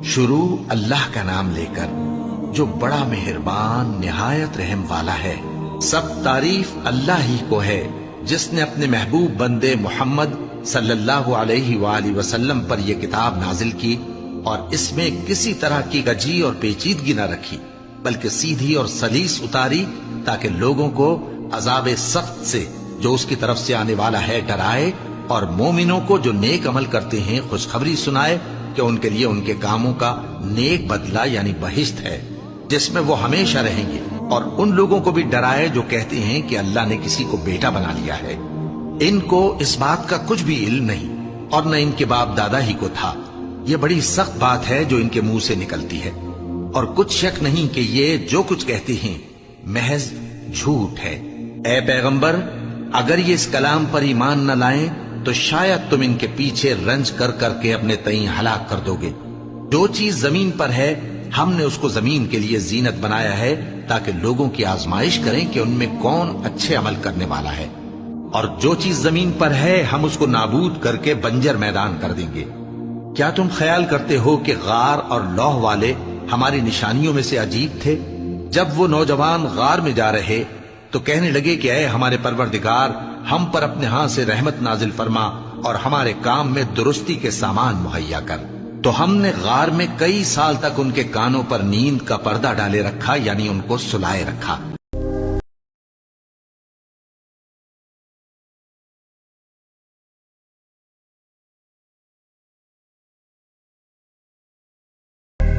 شروع اللہ کا نام لے کر جو بڑا مہربان نہایت رحم والا ہے۔ سب تعریف اللہ ہی کو ہے جس نے اپنے محبوب بندے محمد صلی اللہ علیہ وآلہ وسلم پر یہ کتاب نازل کی اور اس میں کسی طرح کی گجی اور پیچیدگی نہ رکھی، بلکہ سیدھی اور سلیس اتاری تاکہ لوگوں کو عذاب سخت سے جو اس کی طرف سے آنے والا ہے ڈرائے، اور مومنوں کو جو نیک عمل کرتے ہیں خوشخبری سنائے کہ ان کے لیے ان کے کاموں کا نیک بدلہ یعنی بہشت ہے جس میں وہ ہمیشہ رہیں گے، اور ان لوگوں کو بھی ڈرائے جو کہتے ہیں کہ اللہ نے کسی کو بیٹا بنا لیا ہے۔ ان کو اس بات کا کچھ بھی علم نہیں اور نہ ان کے باپ دادا ہی کو تھا۔ یہ بڑی سخت بات ہے جو ان کے منہ سے نکلتی ہے، اور کچھ شک نہیں کہ یہ جو کچھ کہتے ہیں محض جھوٹ ہے۔ اے پیغمبر، اگر یہ اس کلام پر ایمان نہ لائیں تو شاید تم ان کے پیچھے رنج کر کر کے اپنے تئیں ہلاک کر دو گے۔ جو چیز زمین پر ہے ہم نے اس کو زمین کے لیے زینت بنایا ہے تاکہ لوگوں کی آزمائش کریں کہ ان میں کون اچھے عمل کرنے والا ہے، اور جو چیز زمین پر ہے ہم اس کو نابود کر کے بنجر میدان کر دیں گے۔ کیا تم خیال کرتے ہو کہ غار اور لوح والے ہماری نشانیوں میں سے عجیب تھے؟ جب وہ نوجوان غار میں جا رہے تو کہنے لگے کہ اے ہمارے پروردگار، ہم پر اپنے ہاں سے رحمت نازل فرما اور ہمارے کام میں درستی کے سامان مہیا کر۔ تو ہم نے غار میں کئی سال تک ان کے کانوں پر نیند کا پردہ ڈالے رکھا، یعنی ان کو سلائے رکھا۔